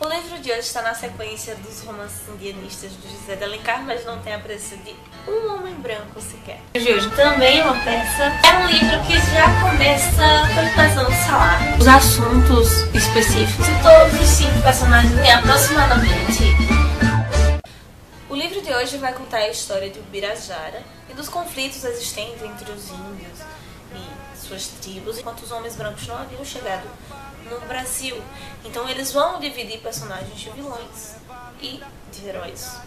O livro de hoje está na sequência dos romances indianistas do José de Alencar, mas não tem a presença de um homem branco sequer. O livro de hoje também é uma peça. É um livro que já começa começando a falar os assuntos específicos de todos os 5 personagens em aproximadamente. O livro de hoje vai contar a história de Ubirajara e dos conflitos existentes entre os índios e suas tribos, enquanto os homens brancos não haviam chegado no Brasil. Então eles vão dividir personagens de vilões e de heróis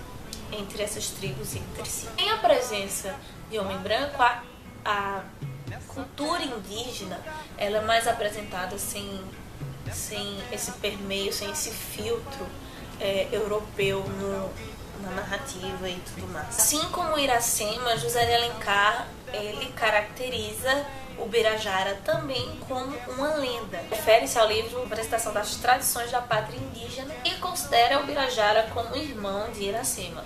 entre essas tribos e entre si. Sem a presença de homem branco, a cultura indígena ela é mais apresentada sem esse permeio, sem esse filtro europeu na narrativa e tudo mais. Assim como Iracema, José de Alencar ele caracteriza Ubirajara também como uma lenda. Refere-se ao livro Apresentação das Tradições da Pátria Indígena e considera Ubirajara como irmão de Iracema.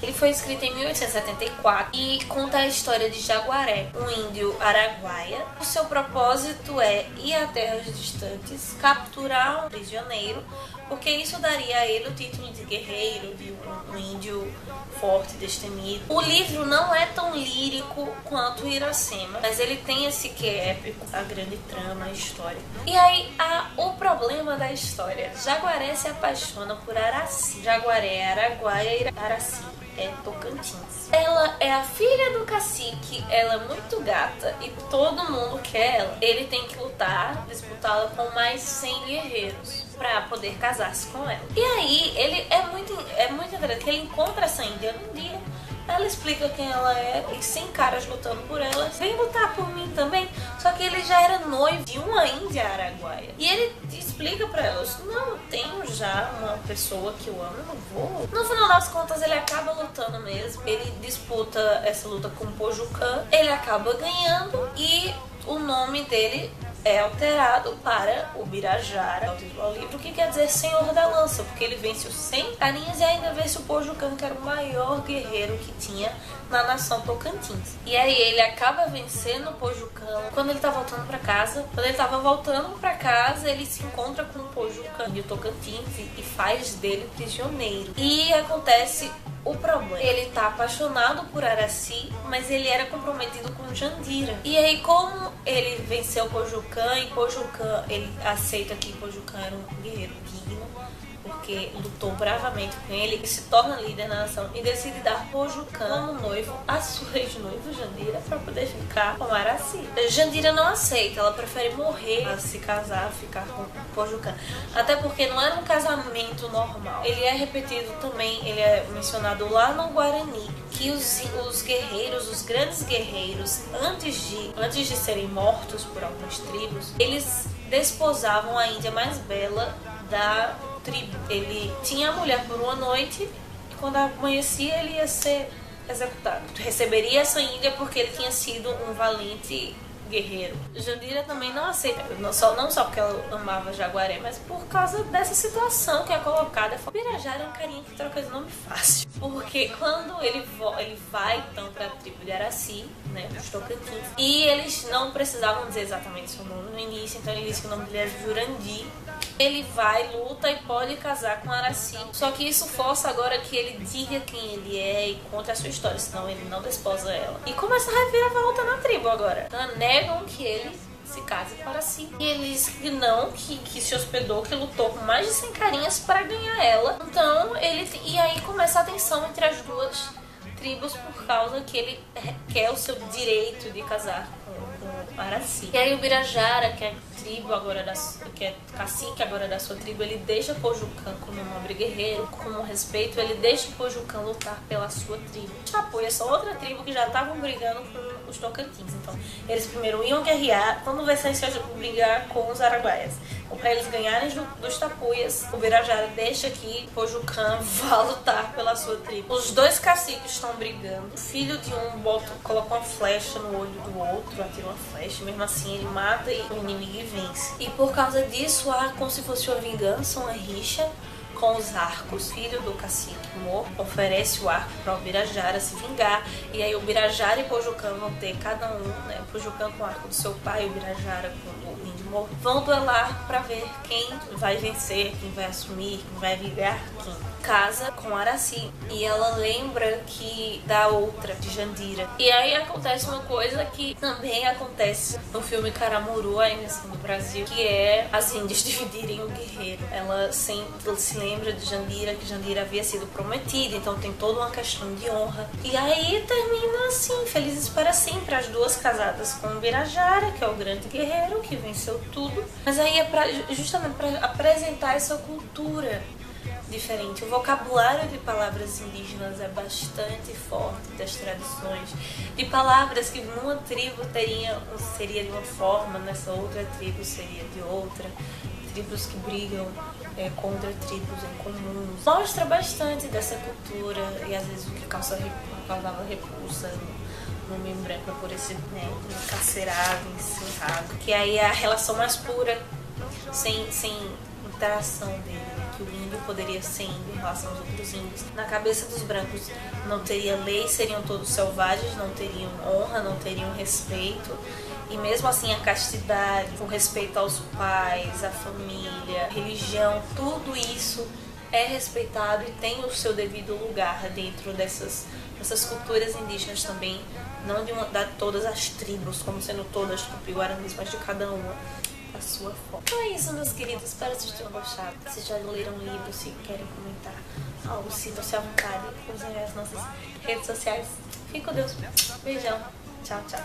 Ele foi escrito em 1874 e conta a história de Jaguaré, um índio araguaia. O seu propósito é ir a terras distantes, capturar um prisioneiro, porque isso daria a ele o título de guerreiro, de um índio forte, destemido. O livro não é tão lírico quanto Iracema, mas ele tem esse que é épico, a grande trama, a história. E aí, o problema da história. Jaguaré se apaixona por Araci. Jaguaré é araguaia e Araci é Tocantins. Ela é a filha do cacique, ela é muito gata e todo mundo quer ela. Ele tem que lutar, disputá-la com mais 100 guerreiros pra poder casar-se com ela. E aí, ele é muito interessante que ele encontra essa índia num dia. Ela explica quem ela é e 100 caras lutando por ela. Vem lutar por mim também. Só que ele já era noivo de uma índia araguaia. E ele explica pra elas: não, eu tenho já uma pessoa que eu amo, eu não vou. No final das contas, ele acaba lutando mesmo. Ele disputa essa luta com o Pojucã. Ele acaba ganhando e o nome dele é alterado para Ubirajara, o título do livro, que quer dizer Senhor da Lança, porque ele vence os 100 carinhas e ainda vence o Pojucã, que era o maior guerreiro que tinha na nação Tocantins. E aí ele acaba vencendo o Pojucã quando ele tá voltando pra casa. Quando ele tava voltando pra casa, ele se encontra com o Pojucã de Tocantins e faz dele prisioneiro. E acontece o problema. Ele tá apaixonado por Araci, mas ele era comprometido com Jandira. E aí, como ele venceu Pojucã e Pojucã, ele aceita que Pojucã era um guerreiro digno, porque lutou bravamente com ele, e se torna líder na nação e decide dar Pojucã como noivo à sua ex-noiva Jandira para poder ficar com Araci. Jandira não aceita, ela prefere morrer a se casar, ficar com Pojucã. Até porque não era um casamento normal. Ele é repetido também, ele é mencionado lá no Guarani, que os guerreiros, os grandes guerreiros, antes de serem mortos por algumas tribos, eles desposavam a índia mais bela da tribo. Ele tinha a mulher por uma noite e quando amanhecia ele ia ser executado. Receberia essa índia porque ele tinha sido um valente guerreiro. Jandira também não aceita, não só porque ela amava Jaguaré, mas por causa dessa situação que é colocada. Ubirajara é um carinha que troca de nome fácil, porque quando ele vai então para a tribo de Araci, né, os Tocantins, e eles não precisavam dizer exatamente seu nome no início, então ele disse que o nome dele é Jurandi. Ele vai, luta e pode casar com Araci. Só que isso força agora que ele diga quem ele é e conte a sua história, senão ele não desposa ela. E começa a reviravolta na tribo agora. Então negam que ele se case com Araci. E ele diz que não, que se hospedou, que lutou com mais de 100 carinhas para ganhar ela. Então e aí começa a tensão entre as duas tribos por causa que ele quer o seu direito de casar com Araci. E aí o Ubirajara, que é tribo agora que é cacique agora da sua tribo, ele deixa Pojucã como um nobre guerreiro, como respeito, ele deixa Pojucã lutar pela sua tribo. Apoia essa outra tribo que já estavam brigando com os Tocantins. Então, eles primeiro iam guerrear, quando vai sair brigar com os araguaias. Então, para eles ganharem dos tapuias, o Ubirajara deixa que Pojucã vá lutar pela sua tribo. Os dois caciques estão brigando. O filho de um coloca uma flecha no olho do outro, atira uma flecha, mesmo assim ele mata e o inimigo vence. E por causa disso há como se fosse uma vingança, uma rixa, com os arcos. Filho do cacique Mo oferece o arco para o Ubirajara se vingar, e aí o Ubirajara e Pojucã vão ter cada um, né, Pojucã com o arco do seu pai, o Ubirajara com o índio Mo, vão duelar para ver quem vai vencer, quem vai assumir, quem vai vingar quem. Casa com Araci, e ela lembra que da outra, de Jandira. E aí acontece uma coisa que também acontece no filme Caramuru, a Invenção do Brasil, que é as índias dividirem o guerreiro. Ela sempre se lembra de Jandira, que Jandira havia sido prometida, então tem toda uma questão de honra. E aí termina assim, felizes para sempre, as duas casadas com o Ubirajara, que é o grande guerreiro, que venceu tudo. Mas aí é justamente para apresentar essa cultura diferente. O vocabulário de palavras indígenas é bastante forte, das tradições, de palavras que numa tribo seria de uma forma, nessa outra tribo seria de outra, tribos que brigam contra tribos em comum. Mostra bastante dessa cultura, e às vezes o que causava repulsa no homem branco por esse encarcerado, encerrado, que aí é a relação mais pura, sem interação dele, que o índio poderia ser índio em relação aos outros índios. Na cabeça dos brancos não teria lei, seriam todos selvagens, não teriam honra, não teriam respeito, e mesmo assim a castidade, o respeito aos pais, à família, a religião, tudo isso é respeitado e tem o seu devido lugar dentro dessas culturas indígenas também, não de todas as tribos, como sendo todas tupi-guaranis, mas de cada uma a sua forma. Então é isso, meus queridos, espero que vocês tenham gostado. Se já leram o livro, se querem comentar algo, sintam-se à vontade, usem as nossas redes sociais. Fique com Deus, beijão, tchau, tchau.